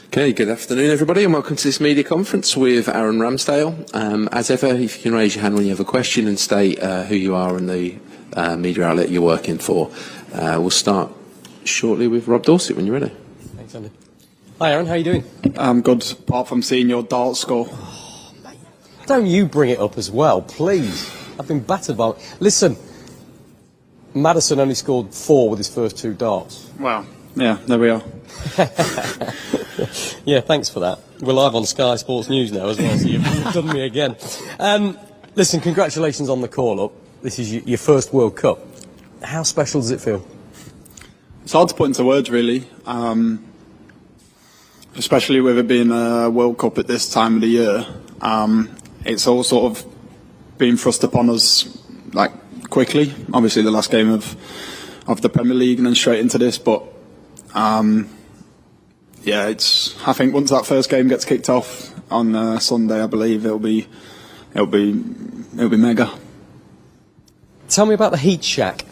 Okay, good afternoon everybody and welcome to this media conference with Aaron Ramsdale. As ever, if you can raise your hand when you have a question and state who you are and the media outlet you're working for. We'll start shortly with Rob Dorset when you're ready. Thanks, Andy. Hi Aaron, how are you doing? I'm good, apart from seeing your dart score. Oh, mate. Don't you bring it up as well, please. I've been battered by... Listen, Maddison only scored 4 with his first 2 darts. Wow. Yeah, there we are. Yeah, thanks for that. We're live on Sky Sports News now as well, so you've done me again. Listen, congratulations on the call-up. This is your first World Cup. How special does it feel? It's hard to put into words, really. Especially with it being a World Cup at this time of the year. It's all sort of been thrust upon us, like, quickly. Obviously, the last game of the Premier League and then straight into this, but... yeah, I think once that first game gets kicked off on Sunday, I believe it'll be mega. Tell me about the Heat Shack.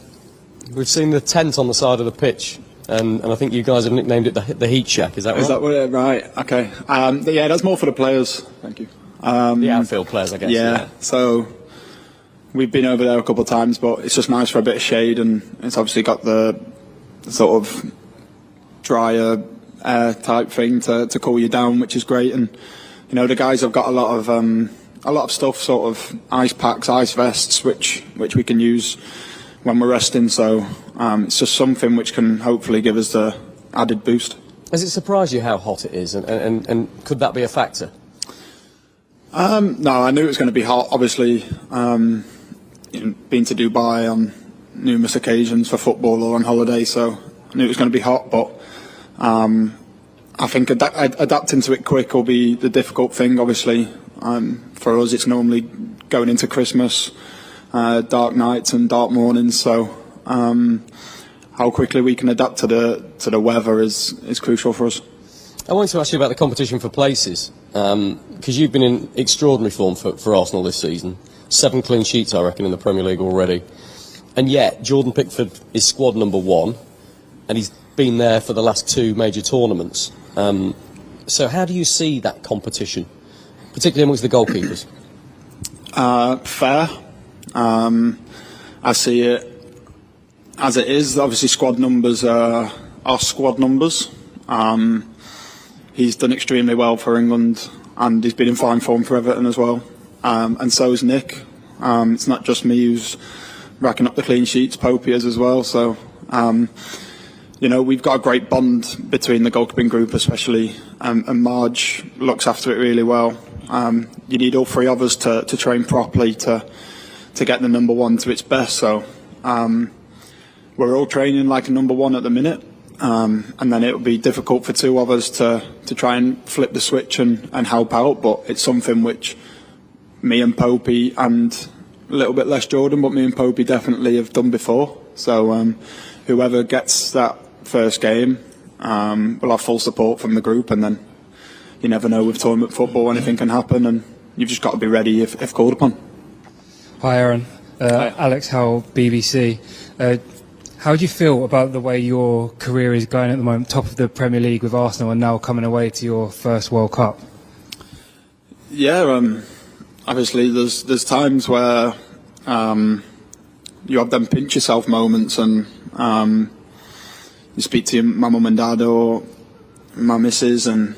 We've seen the tent on the side of the pitch, and I think you guys have nicknamed it the Heat Shack. Is that right? Is that right? Okay. Yeah, that's more for the players. Thank you. The outfield players, I guess. Yeah. So we've been over there a couple of times, but it's just nice for a bit of shade, and it's obviously got the sort of drier air type thing to cool you down, which is great. And you know, the guys have got a lot of stuff, sort of ice packs, ice vests, which we can use when we're resting. So it's just something which can hopefully give us the added boost. Has it surprised you how hot it is, and could that be a factor? No, I knew it was going to be hot. Obviously, been to Dubai on numerous occasions for football or on holiday, so I knew it was going to be hot, but I think adapting to it quick will be the difficult thing. Obviously, for us, it's normally going into Christmas, dark nights and dark mornings. So, how quickly we can adapt to the weather is crucial for us. I wanted to ask you about the competition for places, because you've been in extraordinary form for Arsenal this season. 7 clean sheets, I reckon, in the Premier League already, and yet Jordan Pickford is squad number 1, and he's been there for the last 2 major tournaments. So how do you see that competition, particularly amongst the goalkeepers? Fair. I see it as it is. Obviously, squad numbers are squad numbers. He's done extremely well for England, and he's been in fine form for Everton as well. And so is Nick. It's not just me who's racking up the clean sheets. Popey is as well. So. You know, we've got a great bond between the goalkeeping group, especially, and Marge looks after it really well. You need all 3 of us to train properly to get the number 1 to its best. So we're all training like a number 1 at the minute, and then it'll be difficult for 2 of us to try and flip the switch and help out. But it's something which me and Popey, and a little bit less Jordan, but me and Popey definitely have done before. So whoever gets that first game will have full support from the group, and then you never know, with tournament football anything can happen, and you've just got to be ready if called upon. Hi Aaron. Hi. Alex Howell, BBC. How do you feel about the way your career is going at the moment, top of the Premier League with Arsenal and now coming away to your first World Cup? Yeah, obviously there's times where you have them pinch yourself moments, and you speak to my mum and dad or my missus, and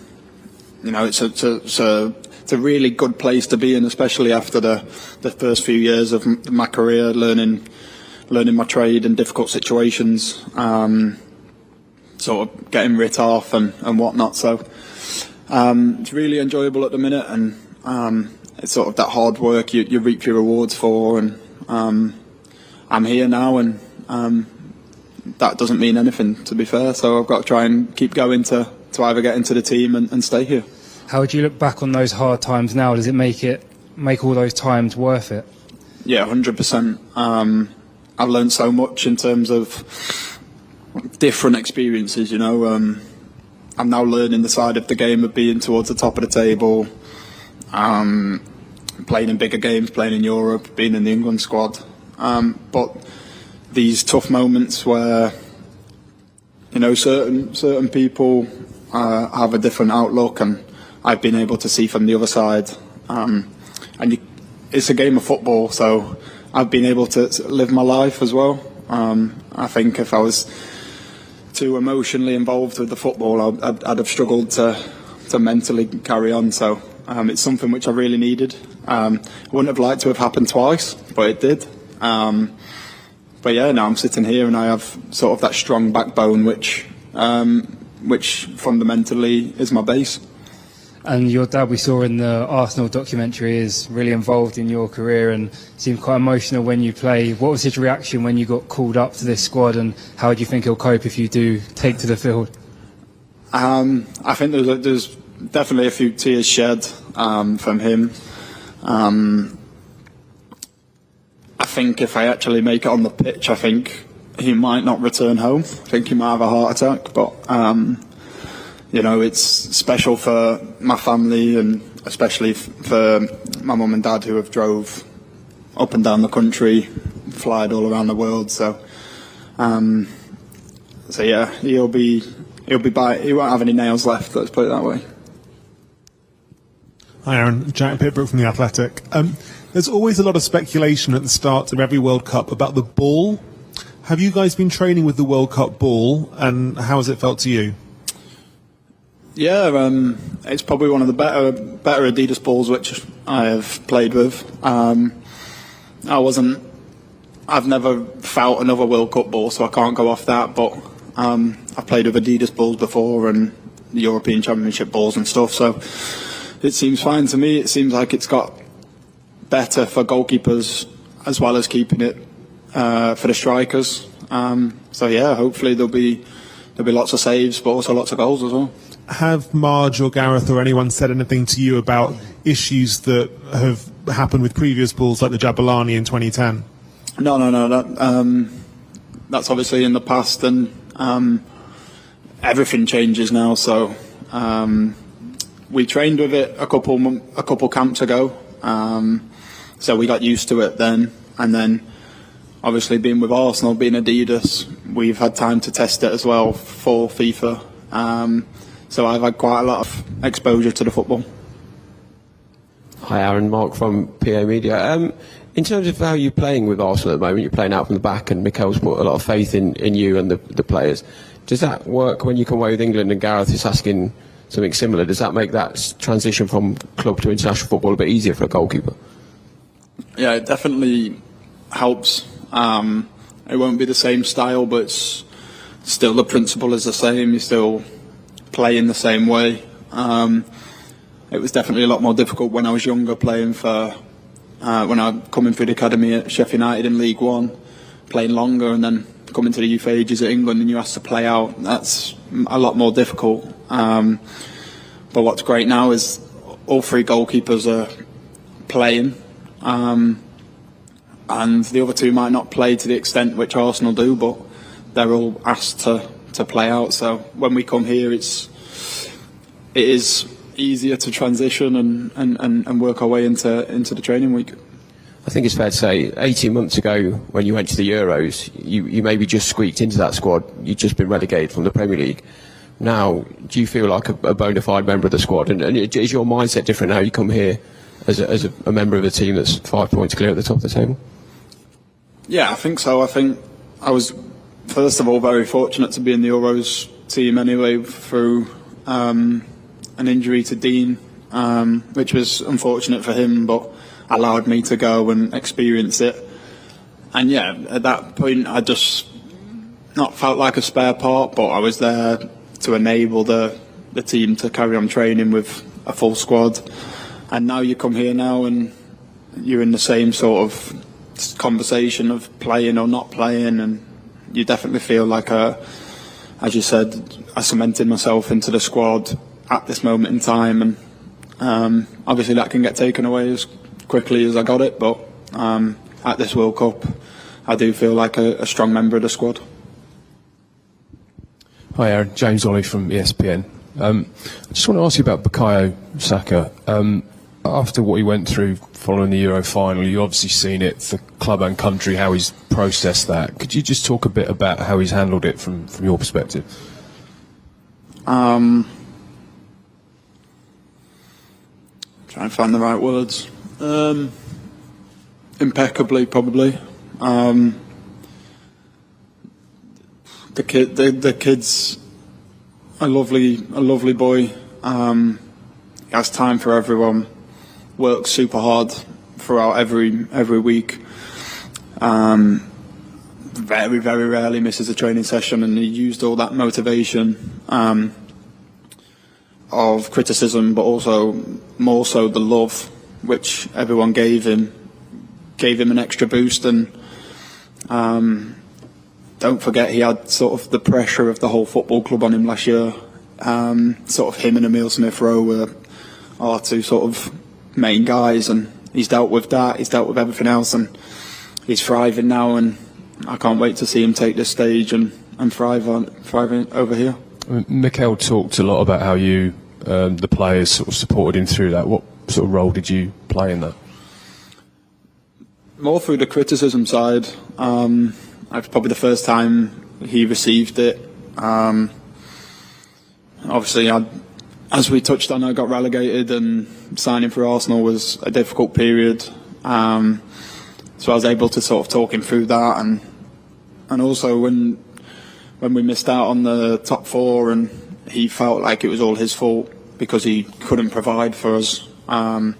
you know, it's a really good place to be in, especially after the first few years of my career, learning my trade in difficult situations, sort of getting writ off and whatnot. So it's really enjoyable at the minute, and it's sort of that hard work you reap your rewards for, and I'm here now, and that doesn't mean anything, to be fair, so I've got to try and keep going to either get into the team and stay here. How would you look back on those hard times now? Does it make all those times worth it? Yeah, 100%. I've learned so much in terms of different experiences, you know. I'm now learning the side of the game of being towards the top of the table, playing in bigger games, playing in Europe, being in the England squad. But these tough moments where, you know, certain people have a different outlook, and I've been able to see from the other side. It's a game of football, so I've been able to live my life as well. I think if I was too emotionally involved with the football, I'd have struggled to mentally carry on. So it's something which I really needed. I wouldn't have liked to have happened twice, but it did. But yeah, now I'm sitting here and I have sort of that strong backbone, which fundamentally is my base. And your dad, we saw in the Arsenal documentary, is really involved in your career and seemed quite emotional when you play. What was his reaction when you got called up to this squad, and how do you think he'll cope if you do take to the field? I think there's definitely a few tears shed from him. I think if I actually make it on the pitch, I think he might not return home. I think he might have a heart attack, but you know, it's special for my family, and especially for my mum and dad, who have drove up and down the country, flied all around the world. So yeah, he'll be by. He won't have any nails left. Let's put it that way. Hi Aaron, Jack Pitbrook from The Athletic. There's always a lot of speculation at the start of every World Cup about the ball. Have you guys been training with the World Cup ball, and how has it felt to you? Yeah, it's probably one of the better Adidas balls which I have played with. I've never felt another World Cup ball, so I can't go off that. But I've played with Adidas balls before and the European Championship balls and stuff, so it seems fine to me. It seems like it's got better for goalkeepers as well as keeping it for the strikers. So yeah, hopefully there'll be lots of saves, but also lots of goals as well. Have Marge or Gareth or anyone said anything to you about issues that have happened with previous balls, like the Jabulani in 2010? No. That's obviously in the past, and everything changes now. So we trained with it a couple camps ago, so we got used to it then. And then, obviously, being with Arsenal, being Adidas, we've had time to test it as well for FIFA. So I've had quite a lot of exposure to the football. Hi Aaron, Mark from PA Media. In terms of how you're playing with Arsenal at the moment, you're playing out from the back, and Mikel's put a lot of faith in you and the players. Does that work when you come away with England and Gareth is asking something similar? Does that make that transition from club to international football a bit easier for a goalkeeper? Yeah, it definitely helps. It won't be the same style, but still the principle is the same. You still play in the same way. It was definitely a lot more difficult when I was younger, playing for when I coming through the academy at Sheffield United in League One, playing longer, and then coming to the youth ages at England, and you have to play out. That's a lot more difficult. But what's great now is all three goalkeepers are playing, and the other two might not play to the extent which Arsenal do, but they're all asked to play out. So when we come here, it is easier to transition and work our way into the training week. I think it's fair to say 18 months ago, when you went to the Euros, you maybe just squeaked into that squad. You'd just been relegated from the Premier League. Now, do you feel like a bona fide member of the squad? And is your mindset different now you come here as a member of a team that's 5 points clear at the top of the table? Yeah, I think so. I think I was, first of all, very fortunate to be in the Euros team anyway, through an injury to Dean, which was unfortunate for him, but allowed me to go and experience it. And yeah, at that point I just not felt like a spare part, but I was there to enable the team to carry on training with a full squad. And now you come here now and you're in the same sort of conversation of playing or not playing, and you definitely feel like, as you said, I cemented myself into the squad at this moment in time, and obviously that can get taken away as quickly as I got it, but at this World Cup I do feel like a strong member of the squad. Hi Aaron, James Ollie from ESPN. I just want to ask you about Bukayo Saka. after what he went through following the Euro final, you've obviously seen it for club and country, how he's processed that. Could you just talk a bit about how he's handled it from your perspective? Try and find the right words. Impeccably, probably. The kid's a lovely boy. He has time for everyone. Works super hard throughout every week. Very, very rarely misses a training session, and he used all that motivation of criticism, but also more so the love which everyone gave him an extra boost. And don't forget, he had sort of the pressure of the whole football club on him last year. Sort of him and Emile Smith-Rowe were our two sort of main guys, and he's dealt with that. He's dealt with everything else, and he's thriving now. And I can't wait to see him take this stage and thriving over here. Mikel talked a lot about how you, the players, sort of supported him through that. What sort of role did you play in that? More through the criticism side. It's probably the first time he received it. Obviously, as we touched on, I got relegated, and signing for Arsenal was a difficult period. So I was able to sort of talk him through that, and also when we missed out on the top four, and he felt like it was all his fault because he couldn't provide for us. I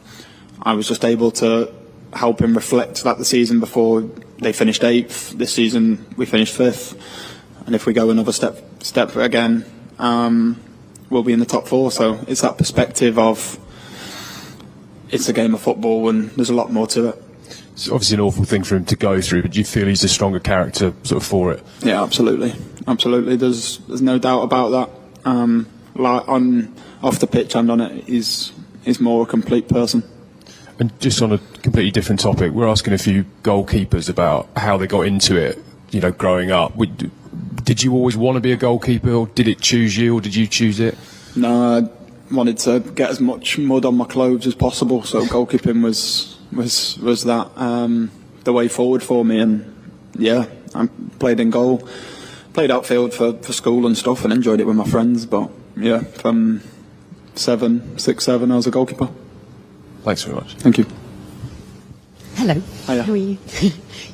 was just able to help him reflect that the season before they finished 8th. This season we finished 5th, and if we go another step again, we'll be in the top four. So it's that perspective of it's a game of football, and there's a lot more to it. It's obviously an awful thing for him to go through, but do you feel he's a stronger character sort of for it? Yeah, absolutely. There's no doubt about that. Off the pitch and on it, he's more a complete person. And just on a completely different topic, we're asking a few goalkeepers about how they got into it, growing up. Did you always want to be a goalkeeper, or did it choose you, or did you choose it? No, I wanted to get as much mud on my clothes as possible, so goalkeeping was that the way forward for me. And yeah, I played in goal, played outfield for school and stuff, and enjoyed it with my friends. But yeah, from 6-7, I was a goalkeeper. Thanks very much. Thank you. Hello. Hiya. How are you?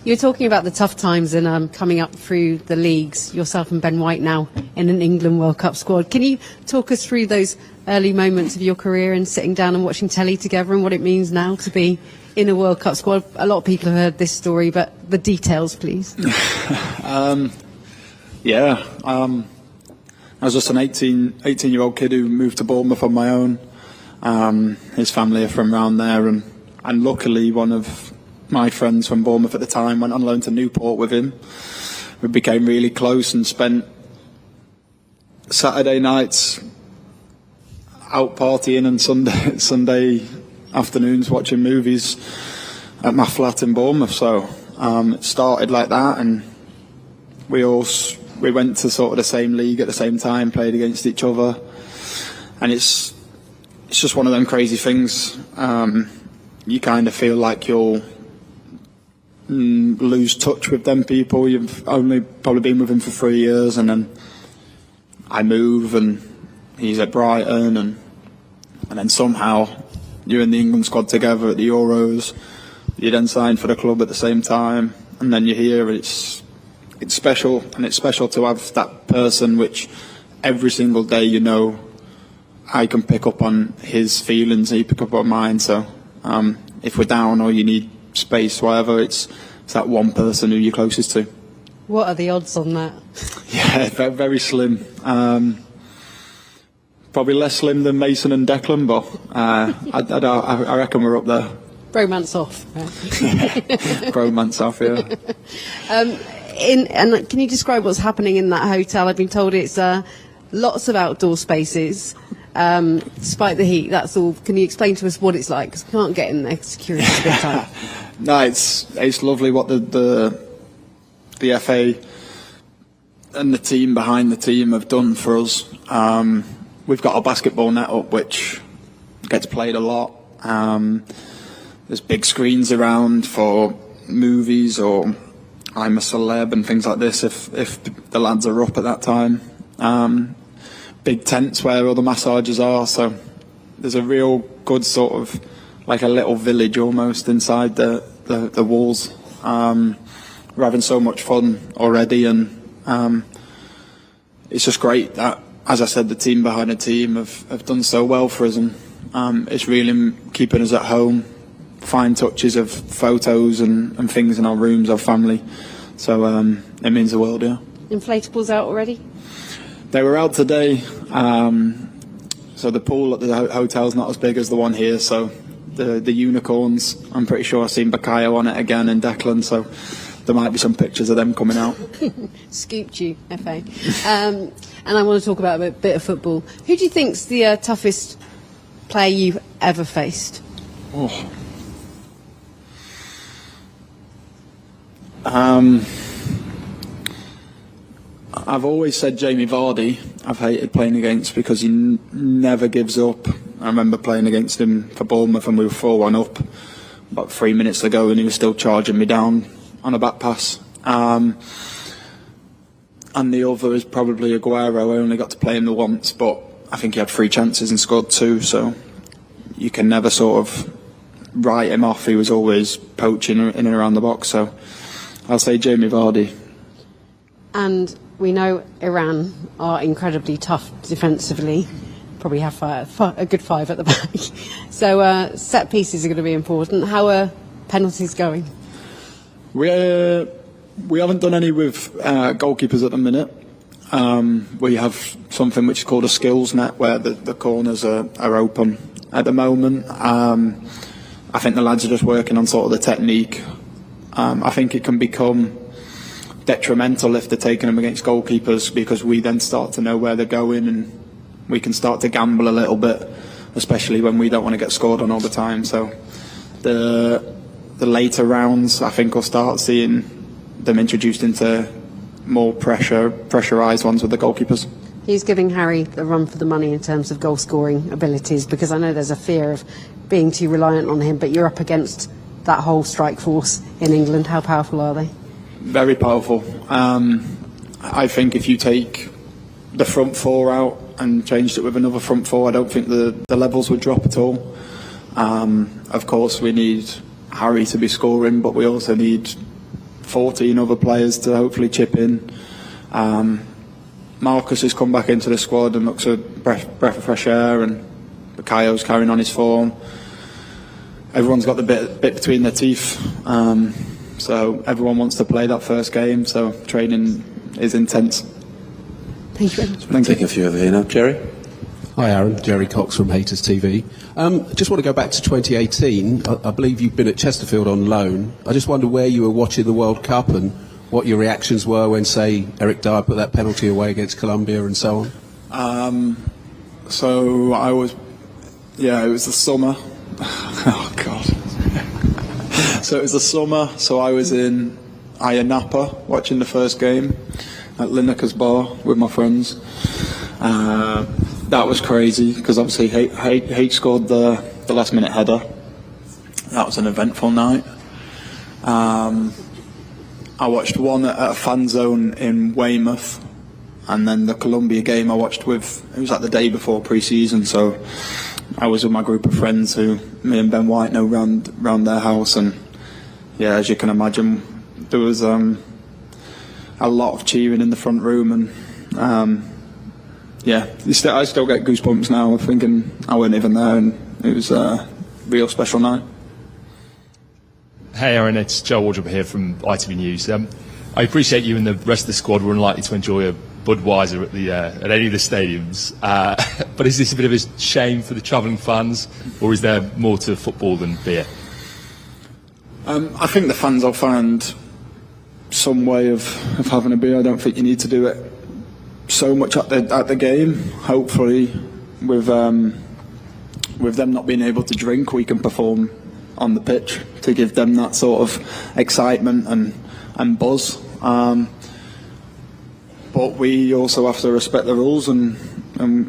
You were talking about the tough times and coming up through the leagues, yourself and Ben White now in an England World Cup squad. Can you talk us through those early moments of your career and sitting down and watching telly together, and what it means now to be in a World Cup squad? A lot of people have heard this story, but the details, please. I was just an 18-year-old kid who moved to Bournemouth on my own. His family are from around there, and luckily one of my friends from Bournemouth at the time went on loan to Newport with him. We became really close and spent Saturday nights out partying and Sunday afternoons watching movies at my flat in Bournemouth. So it started like that, and we went to sort of the same league at the same time, played against each other, and it's just one of them crazy things. You kind of feel like you'll lose touch with them people. You've only probably been with him for 3 years, and then I move, and he's at Brighton, and then somehow you're in the England squad together at the Euros. You then sign for the club at the same time, and then you're here. It's special, and it's special to have that person which every single day I can pick up on his feelings, he pick up on mine. So if we're down or you need space, whatever, it's that one person who you're closest to. What are the odds on that? Yeah, very, very slim. Probably less slim than Mason and Declan, but I reckon we're up there. Bromance off. Bromance off, yeah. And can you describe what's happening in that hotel? I've been told it's lots of outdoor spaces. Despite the heat, that's all. Can you explain to us what it's like? Because we can't get in there. Security is a bit tight. No, it's lovely what the FA and the team behind the team have done for us. We've got a basketball net up which gets played a lot. There's big screens around for movies or I'm a Celeb and things like this if the lads are up at that time. Big tents where all the massages are, so there's a real good sort of like a little village almost inside the walls. We're having so much fun already, and it's just great that, as I said, the team behind the team have done so well for us, and it's really keeping us at home. Fine touches of photos and things in our rooms, our family. So it means the world, yeah. Inflatables out already? They were out today. So the pool at the hotel's not as big as the one here. So the unicorns, I'm pretty sure I've seen Bukayo on it again in Declan. So there might be some pictures of them coming out. Scooped you, FA. And I want to talk about a bit of football. Who do you think's the toughest player you've ever faced? Oh. I've always said Jamie Vardy I've hated playing against because he never gives up. I remember playing against him for Bournemouth and we were 4-1 up about 3 minutes ago and he was still charging me down on a back pass. And the other is probably Aguero. I only got to play him the once, but I think he had 3 chances and scored 2, so you can never sort of write him off. He was always poaching in and around the box, so I'll say Jamie Vardy. And we know Iran are incredibly tough defensively, probably have a good 5 at the back. So set pieces are going to be important. How are penalties going? We haven't done any with goalkeepers at the minute. We have something which is called a skills net where the corners are open at the moment. I think the lads are just working on sort of the technique. I think it can become detrimental if they're taking them against goalkeepers because we then start to know where they're going and we can start to gamble a little bit, especially when we don't want to get scored on all the time. So the later rounds, I think we'll start seeing them introduced into more pressurised ones with the goalkeepers. He's giving Harry the run for the money in terms of goal scoring abilities because I know there's a fear of being too reliant on him, but you're up against that whole strike force in England. How powerful are they? Very powerful. I think if you take the front 4 out and changed it with another front 4, I don't think the levels would drop at all. Of course we need Harry to be scoring, but we also need 14 other players to hopefully chip in. Marcus has come back into the squad and looks a breath of fresh air, and Bukayo's carrying on his form. Everyone's got the bit between their teeth, so everyone wants to play that first game, so training is intense. Thank you very much. Thank you. Take a few over here now. Jerry? Hi Aaron, Jerry Cox from Haters TV. Just want to go back to 2018. I believe you've been at Chesterfield on loan. I just wonder where you were watching the World Cup and what your reactions were when, say, Eric Dyer put that penalty away against Colombia and so on. So I was, it was the summer. Oh God. So it was the summer, so I was in Ayia Napa watching the first game at Lineker's bar with my friends. That was crazy because obviously H scored the last minute header. That was an eventful night. I watched one at a fan zone in Weymouth, and then the Colombia game I watched with, it was like the day before pre-season, so I was with my group of friends who me and Ben White know round their house, and yeah, as you can imagine, there was a lot of cheering in the front room, and I still get goosebumps now thinking I weren't even there, and it was a real special night. Hey Aaron, it's Joe Wardrop here from ITV News. I appreciate you and the rest of the squad were unlikely to enjoy a Budweiser at any of the stadiums, but is this a bit of a shame for the travelling fans, or is there more to football than beer? I think the fans will find some way of having a beer. I don't think you need to do it so much at the game. Hopefully with them not being able to drink, we can perform on the pitch to give them that sort of excitement and buzz. But we also have to respect the rules and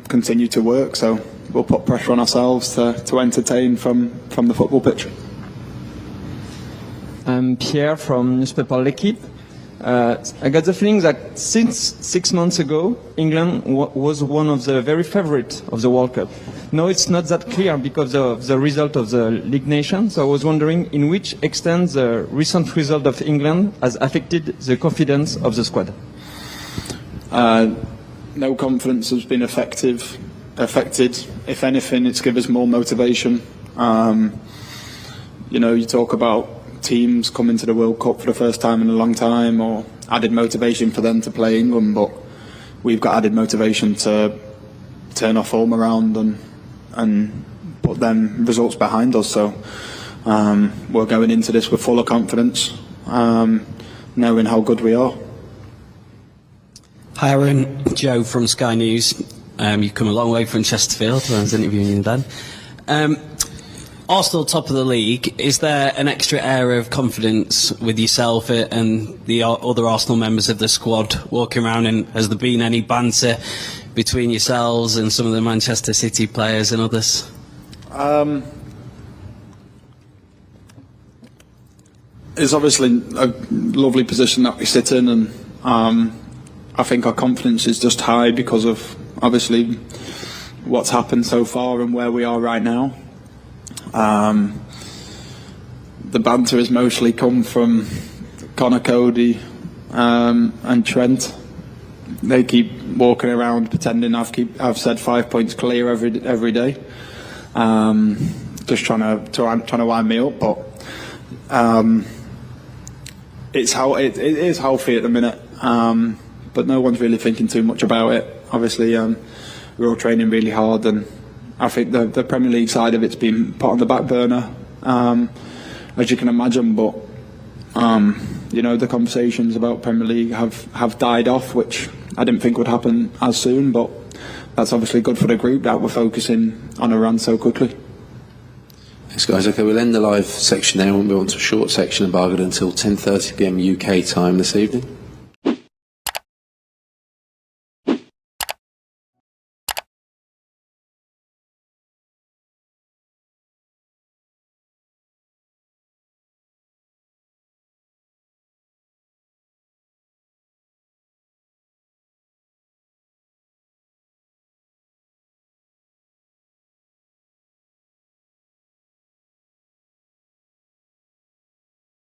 continue to work. So we'll put pressure on ourselves to entertain from the football pitch. I'm Pierre from newspaper L'Equipe. I got the feeling that since 6 months ago, England was one of the very favourites of the World Cup. Now it's not that clear because of the result of the League Nations. So I was wondering in which extent the recent result of England has affected the confidence of the squad. No confidence has been affected. If anything, it's given us more motivation. You talk about teams coming to the World Cup for the first time in a long time, or added motivation for them to play England, but we've got added motivation to turn our form around and put them results behind us. So we're going into this with full of confidence, knowing how good we are. Hi Aaron, Joe from Sky News. You've come a long way from Chesterfield when I was interviewing you then. Arsenal top of the league, is there an extra air of confidence with yourself and the other Arsenal members of the squad walking around, and has there been any banter between yourselves and some of the Manchester City players and others? It's obviously a lovely position that we sit in, and I think our confidence is just high because of obviously what's happened so far and where we are right now. The banter has mostly come from Connor, Cody and Trent. They keep walking around pretending I've said 5 points clear every day, just trying to wind me up. But it is healthy at the minute, but no one's really thinking too much about it. Obviously, we're all training really hard, and I think the Premier League side of it's been put on the back burner, as you can imagine. But the conversations about Premier League have died off, which I didn't think would happen as soon. But that's obviously good for the group that we're focusing on a run so quickly. Thanks, guys. Okay, we'll end the live section there and we'll move on to a short section and bargain until 10:30 p.m. UK time this evening.